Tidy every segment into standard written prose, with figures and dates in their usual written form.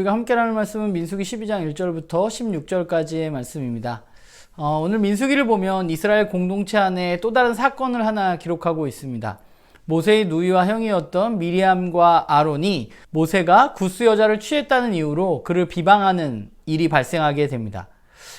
우리가 함께 나눌 말씀은 민수기 12장 1절부터 16절까지의 말씀입니다. 오늘 민수기를 보면 이스라엘 공동체 안에 또 다른 사건을 하나 기록하고 있습니다. 모세의 누이와 형이었던 미리암과 아론이 모세가 구스 여자를 취했다는 이유로 그를 비방하는 일이 발생하게 됩니다.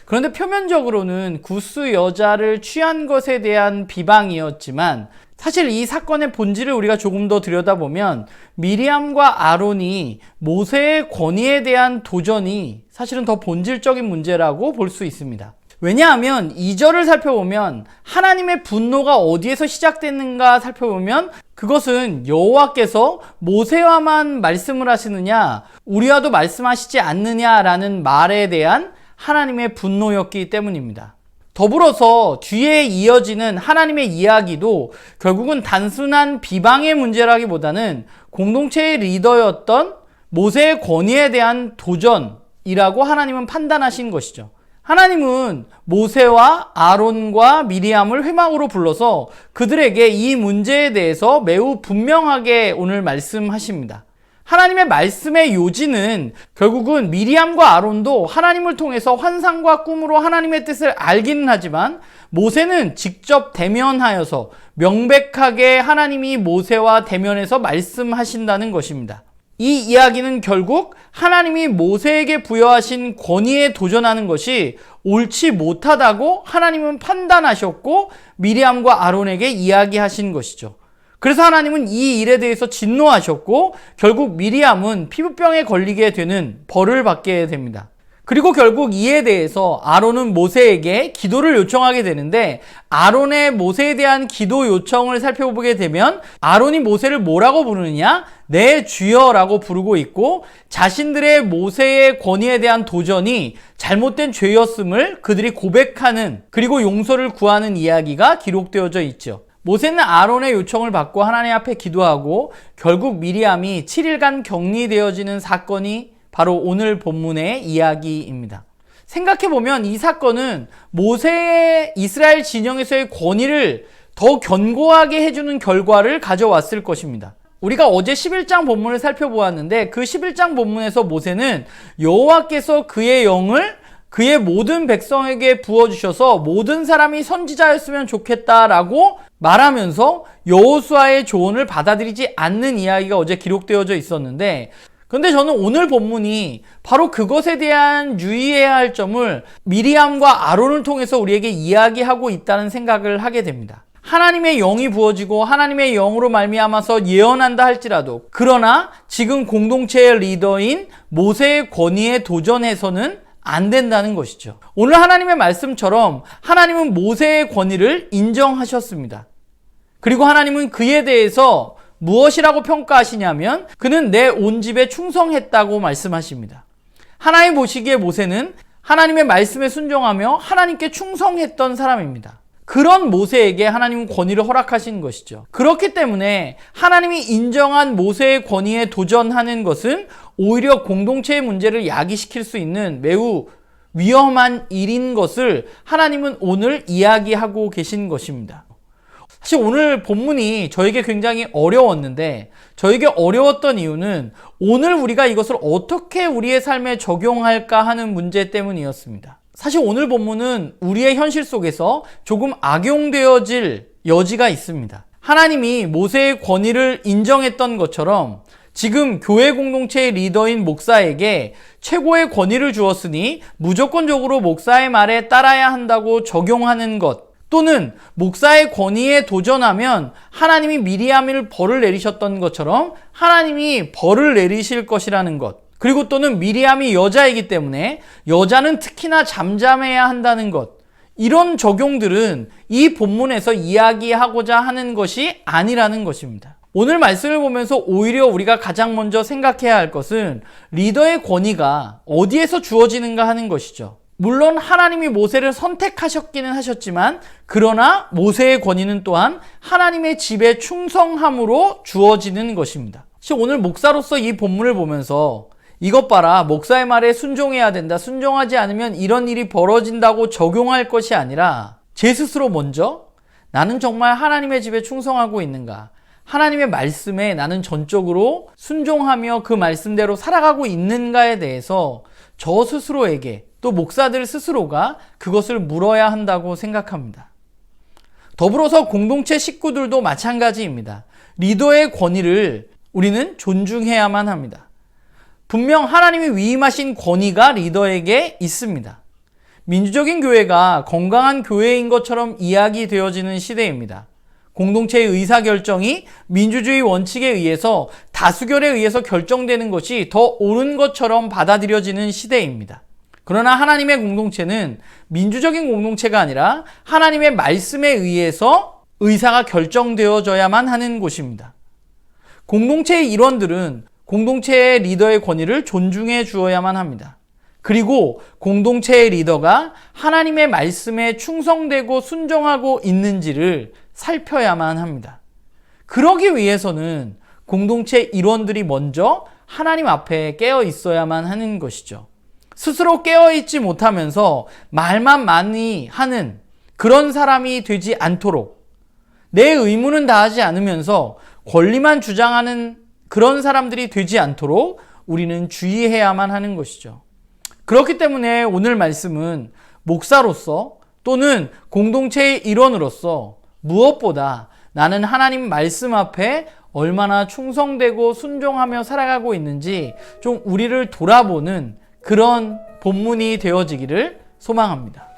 그런데 표면적으로는 구스 여자를 취한 것에 대한 비방이었지만 사실 이 사건의 본질을 우리가 조금 더 들여다보면 미리암과 아론이 모세의 권위에 대한 도전이 사실은 더 본질적인 문제라고 볼 수 있습니다. 왜냐하면 2절을 살펴보면 하나님의 분노가 어디에서 시작됐는가 살펴보면 그것은 여호와께서 모세와만 말씀을 하시느냐 우리와도 말씀하시지 않느냐라는 말에 대한 하나님의 분노였기 때문입니다. 더불어서 뒤에 이어지는 하나님의 이야기도 결국은 단순한 비방의 문제라기보다는 공동체의 리더였던 모세의 권위에 대한 도전이라고 하나님은 판단하신 것이죠. 하나님은 모세와 아론과 미리암을 회막으로 불러서 그들에게 이 문제에 대해서 매우 분명하게 오늘 말씀하십니다. 하나님의 말씀의 요지는 결국은 미리암과 아론도 하나님을 통해서 환상과 꿈으로 하나님의 뜻을 알기는 하지만 모세는 직접 대면하여서 명백하게 하나님이 모세와 대면해서 말씀하신다는 것입니다. 이 이야기는 결국 하나님이 모세에게 부여하신 권위에 도전하는 것이 옳지 못하다고 하나님은 판단하셨고 미리암과 아론에게 이야기하신 것이죠. 그래서 하나님은 이 일에 대해서 진노하셨고 결국 미리암은 피부병에 걸리게 되는 벌을 받게 됩니다. 그리고 결국 이에 대해서 아론은 모세에게 기도를 요청하게 되는데 아론의 모세에 대한 기도 요청을 살펴보게 되면 아론이 모세를 뭐라고 부르느냐? 내 주여라고 부르고 있고 자신들의 모세의 권위에 대한 도전이 잘못된 죄였음을 그들이 고백하는 그리고 용서를 구하는 이야기가 기록되어져 있죠. 모세는 아론의 요청을 받고 하나님 앞에 기도하고 결국 미리암이 7일간 격리되어지는 사건이 바로 오늘 본문의 이야기입니다. 생각해보면 이 사건은 모세의 이스라엘 진영에서의 권위를 더 견고하게 해주는 결과를 가져왔을 것입니다. 우리가 어제 11장 본문을 살펴보았는데 그 11장 본문에서 모세는 여호와께서 그의 영을 그의 모든 백성에게 부어주셔서 모든 사람이 선지자였으면 좋겠다라고 말하면서 여호수아의 조언을 받아들이지 않는 이야기가 어제 기록되어져 있었는데 근데 저는 오늘 본문이 바로 그것에 대한 유의해야 할 점을 미리암과 아론을 통해서 우리에게 이야기하고 있다는 생각을 하게 됩니다. 하나님의 영이 부어지고 하나님의 영으로 말미암아서 예언한다 할지라도 그러나 지금 공동체의 리더인 모세의 권위에 도전해서는 안 된다는 것이죠. 오늘 하나님의 말씀처럼 하나님은 모세의 권위를 인정하셨습니다. 그리고 하나님은 그에 대해서 무엇이라고 평가하시냐면 그는 내 온 집에 충성했다고 말씀하십니다. 하나님 보시기에 모세는 하나님의 말씀에 순종하며 하나님께 충성했던 사람입니다. 그런 모세에게 하나님은 권위를 허락하신 것이죠. 그렇기 때문에 하나님이 인정한 모세의 권위에 도전하는 것은 오히려 공동체의 문제를 야기시킬 수 있는 매우 위험한 일인 것을 하나님은 오늘 이야기하고 계신 것입니다. 사실 오늘 본문이 저에게 굉장히 어려웠는데 저에게 어려웠던 이유는 오늘 우리가 이것을 어떻게 우리의 삶에 적용할까 하는 문제 때문이었습니다. 사실 오늘 본문은 우리의 현실 속에서 조금 악용되어질 여지가 있습니다. 하나님이 모세의 권위를 인정했던 것처럼 지금 교회 공동체의 리더인 목사에게 최고의 권위를 주었으니 무조건적으로 목사의 말에 따라야 한다고 적용하는 것 또는 목사의 권위에 도전하면 하나님이 미리암을 벌을 내리셨던 것처럼 하나님이 벌을 내리실 것이라는 것 그리고 또는 미리암이 여자이기 때문에 여자는 특히나 잠잠해야 한다는 것 이런 적용들은 이 본문에서 이야기하고자 하는 것이 아니라는 것입니다. 오늘 말씀을 보면서 오히려 우리가 가장 먼저 생각해야 할 것은 리더의 권위가 어디에서 주어지는가 하는 것이죠. 물론 하나님이 모세를 선택하셨기는 하셨지만 그러나 모세의 권위는 또한 하나님의 집에 충성함으로 주어지는 것입니다. 오늘 목사로서 이 본문을 보면서 이것 봐라 목사의 말에 순종해야 된다 순종하지 않으면 이런 일이 벌어진다고 적용할 것이 아니라 제 스스로 먼저 나는 정말 하나님의 집에 충성하고 있는가 하나님의 말씀에 나는 전적으로 순종하며 그 말씀대로 살아가고 있는가에 대해서 저 스스로에게 또 목사들 스스로가 그것을 물어야 한다고 생각합니다. 더불어서 공동체 식구들도 마찬가지입니다. 리더의 권위를 우리는 존중해야만 합니다. 분명 하나님이 위임하신 권위가 리더에게 있습니다. 민주적인 교회가 건강한 교회인 것처럼 이야기되어지는 시대입니다. 공동체의 의사결정이 민주주의 원칙에 의해서 다수결에 의해서 결정되는 것이 더 옳은 것처럼 받아들여지는 시대입니다. 그러나 하나님의 공동체는 민주적인 공동체가 아니라 하나님의 말씀에 의해서 의사가 결정되어져야만 하는 곳입니다. 공동체의 일원들은 공동체의 리더의 권위를 존중해 주어야만 합니다. 그리고 공동체의 리더가 하나님의 말씀에 충성되고 순종하고 있는지를 살펴야만 합니다. 그러기 위해서는 공동체 일원들이 먼저 하나님 앞에 깨어 있어야만 하는 것이죠. 스스로 깨어 있지 못하면서 말만 많이 하는 그런 사람이 되지 않도록, 내 의무는 다하지 않으면서 권리만 주장하는 그런 사람들이 되지 않도록 우리는 주의해야만 하는 것이죠. 그렇기 때문에 오늘 말씀은 목사로서 또는 공동체의 일원으로서 무엇보다 나는 하나님 말씀 앞에 얼마나 충성되고 순종하며 살아가고 있는지 좀 우리를 돌아보는 그런 본문이 되어지기를 소망합니다.